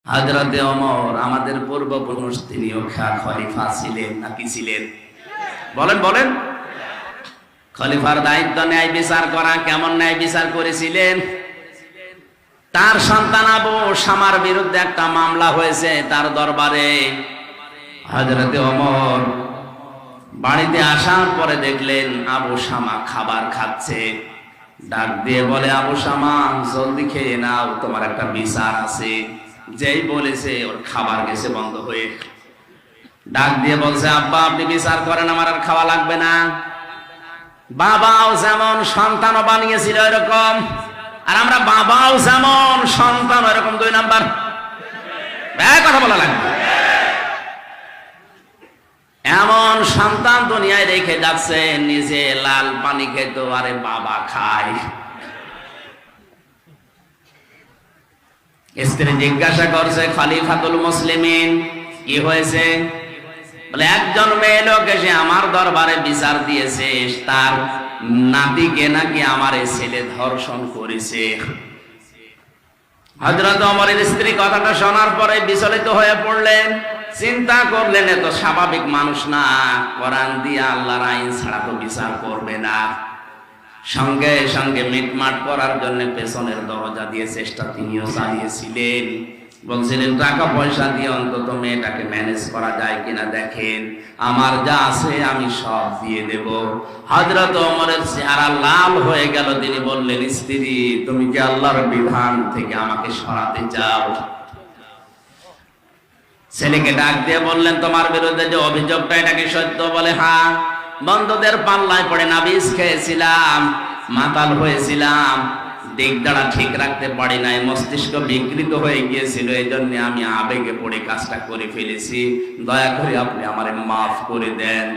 হযরতে ওমর আমাদের পূর্বপুরুষ, তিনিও খলিফা ছিলেন নাকি ছিলেন? বলেন বলেন। খলিফার দায়িত্ব ন্যায় বিচার করা। কেমন ন্যায় বিচার করেছিলেন? তার সন্তান আবু শামার বিরুদ্ধে একটা মামলা হয়েছে তার দরবারে। হযরতে ওমর বাড়িতে আসার পরে দেখলেন আবু শামা খাবার খাচ্ছে। ডাক দিয়ে বলে, আবু শামা জলদি খেয়ে নাও, তোমার একটা বিচার আছে। যেই বলেছে ওর খাবার গেছে বন্ধ হয়ে। ডাক দিয়ে বলছে, আব্বা আপনি বিচার করেন, আমার আর খাওয়া লাগবে না। বাবাও যেমন সন্তানও বানিয়েছিল এরকম, আর আমরা বাবাও যেমন সন্তান এরকম 2 নাম্বার। কথা বলা লাগবে। এমন সন্তান দুনিয়ায় রেখে যাচ্ছে, নিজে লাল পানি খেত, আরে বাবা খায়। স্ত্রী জিজ্ঞাসা করছে, খলিফাতুল মুসলিমিন কি হয়েছে? বলে, একজন মেয়ে লোক এসে আমার দরবারে বিচার দিয়েছে, তার নাতিকে নাকি আমার ছেলে ধর্ষণ করেছে। হযরত ওমরের স্ত্রী কথাটা শোনার পরে বিচলিত হয়ে পড়লেন। চিন্তা করলেন, এত স্বাভাবিক মানুষ না, কোরআন দিয়ে আল্লাহর আইন ছাড়া তো বিচার করবে না। সঙ্গে সঙ্গে মিটমাট করার জন্য পেছনের দরজা দিয়ে চেষ্টা তিনিও চালিয়েছিলেন। বলছিলেন, টাকা পয়সা দিয়ে অন্তত মেয়েটাকে ম্যানেজ করা যায় কিনা দেখেন, আমার যা আছে আমি সব দিয়ে দেব। হযরত ওমরের চেহারা লাল হয়ে গেল। তিনি বললেন, স্ত্রী তুমি কি আল্লাহর বিধান থেকে আমাকে সরাতে চাও? ছেলেকে ডাক দিয়ে বললেন, তোমার বিরুদ্ধে যে অভিযোগটা এটা কি সত্য? বলে, হ্যাঁ, বন্ধুদের পাল্লায় পড়ে নাবিজ খেয়েছিলাম, মাতাল হয়েছিলাম, দিক দাঁড়া ঠিক রাখতে পারি নাই, মস্তিষ্ক বিকৃত হয়ে গিয়েছিল, এই জন্য আমি আবেগে পড়ে কাজটা করে ফেলেছি, দয়া করে আপনি আমারে মাফ করে দেন।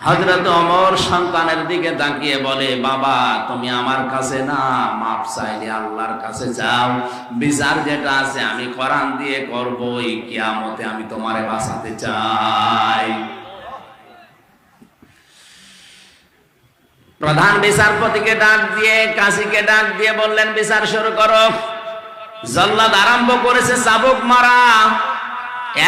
হযরত ওমর সন্তানের দিকে তাকিয়ে বলে, বাবা তুমি আমার কাছে না, মাফ চাইলে আল্লাহর কাছে যাও। বিচার যেটা আছে আমি কোরআন দিয়ে করবই, কিয়ামতে আমি তোমারে বাঁচাতে চাই। প্রধান বিচারপতিকে ডাক দিয়ে, কাজীকে ডাক দিয়ে বললেন, বিচার শুরু করো। জল্লাদ আরম্ভ করেছে চাবুক মারা।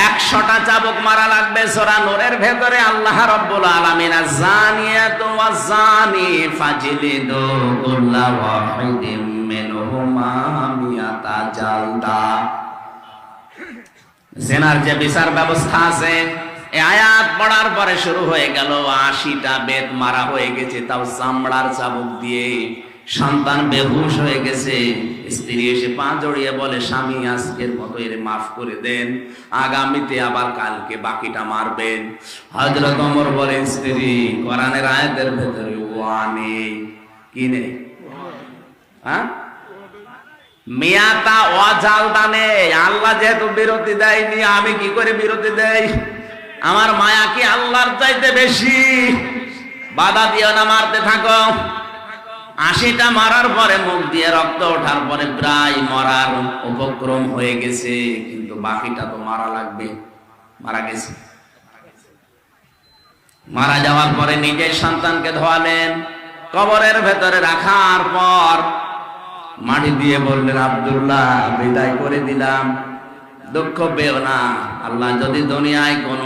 100টা চাবুক মারা লাগবে। সূরা নূরের ভেতরে আল্লাহ রাব্বুল আলামিন, আয-যানিয়াতু ওয়াজ-যানি ফাজলিদু কুল্লা ওয়াহিদিম মিনহুমা মিয়াতা জালদা। জিনার যে বিচার ব্যবস্থা আছে, এই আয়াত পড়ার পরে শুরু হয়ে গেল। 80টা বেত মারা হয়ে গেছে, তাও চামড়ার চাবুক দিয়ে। সন্তান বেহুশ হয়ে গেছে। স্ত্রী এসে পা জড়িয়ে বলে, স্বামী আজকের মতো এর মাফ করে দেন, আগামীতে আবার কালকে বাকিটা মারবেন। হযরত ওমর বলেন, স্ত্রী কোরআনের আয়াতের ভেতরে ওয়া নেই। কি নেই? হ্যাঁ, মিয়াতা ওয়াজালদা নেই। আল্লাহ যেহেতু বিরতি দেয়নি, আমি কি করে বিরতি দেই? আমার মায়া কি আল্লাহর চাইতে বেশি? বাধা দিও না, মারতে থাকো। 80টা মারার পরে মুখ দিয়ে রক্ত ওঠার পরে প্রায় মরার উপক্রম হয়ে গেছে, কিন্তু বাকিটা তো মারা লাগবে। মারা গেছে। মারা যাওয়ার পরে নিজের সন্তানকে ধোয়ালেন, কবরের ভেতরে রাখার পর মাটি দিয়ে বললেন, আব্দুল্লাহ বিদায় করে দিলাম, দুঃখ পেও না। আল্লাহ যদি দুনিয়ায় কোন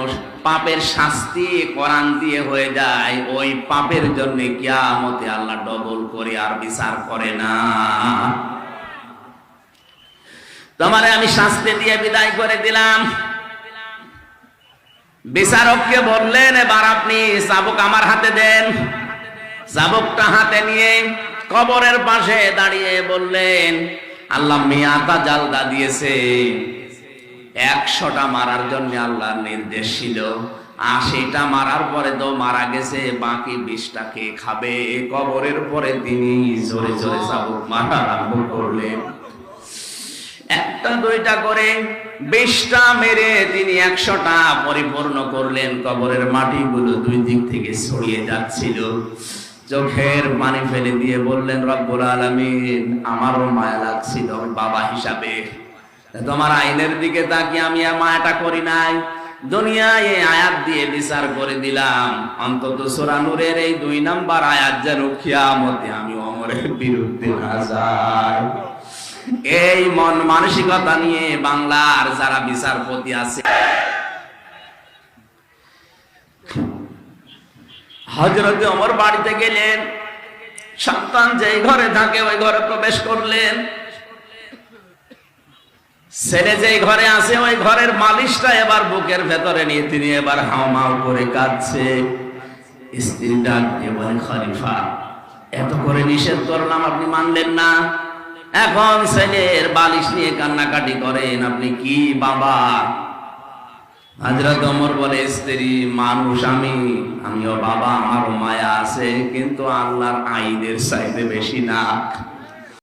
পাপের শাস্তি কোরআন দিয়ে হয়ে যায়, ওই পাপের জন্য কিয়ামতে আল্লাহ ডবল করে আর বিচার করে না। তোমারে আমি শাস্তি দিয়ে বিদায় করে দিলাম। বিচারককে বললেন, এবার আপনি চাবুক আমার হাতে দেন। চাবুকটা হাতে নিয়ে কবরের পাশে দাঁড়িয়ে বললেন, আল্লাহ মিয়াতা জালদা দিয়েছে। 100টা মারার জন্য আল্লাহর নির্দেশ ছিল, 80টা মারার পরে তো মারা গেছে, বাকি 20টা কে খাবে? কবরের পরে তিনি জোরে জোরে চাবুক মারা আরম্ভ করলেন। 1টা 2টা করে 20টা মেরে তিনি 100টা পরিপূর্ণ করলেন। কবরের মাটিগুলো 2 দিক থেকে ছড়িয়ে যাচ্ছিল। চোখের পানি ফেলে দিয়ে বললেন, রব্বুল আলামিন আমারও মায়া লাগছিল বাবা হিসাবে, তোমার আইনের দিকে তাকিয়ে আমি মায়াটা করি নাই। দুনিয়ায় এই আয়াত দিয়ে বিচার করে দিলাম, অন্তত সূরা নূরের এই 2 নাম্বার আয়াত যেন কিয়ামতে আমি ওমরের বিরুদ্ধে না যাই। এই মন মানসিকতা নিয়ে বাংলার যারা বিচারপতি আছে, হযরত ওমর বাড়িতে গেলেন, সন্তান যেই ঘরে থাকে ওই ঘরে প্রবেশ করলেন। ছেলে যেই ঘরে আছে ওই ঘরের মালিশটা এবার বুকের ভেতরে নিয়ে তিনি এবার হাউমাউ করে কাঁদছে। স্ত্রী ডাক দিয়ে বলেন, খলিফা এত করে নিষেধ করলাম আপনি মানলেন না, এখন ছেলের বালিশ নিয়ে কান্নাকাটি করেন, আপনি কি বাবা? হযরত ওমর বলে, স্ত্রী মানুষ আমিও বাবা, আমারও মায়া আছে, কিন্তু আল্লাহর আইনের চাইতে বেশি না।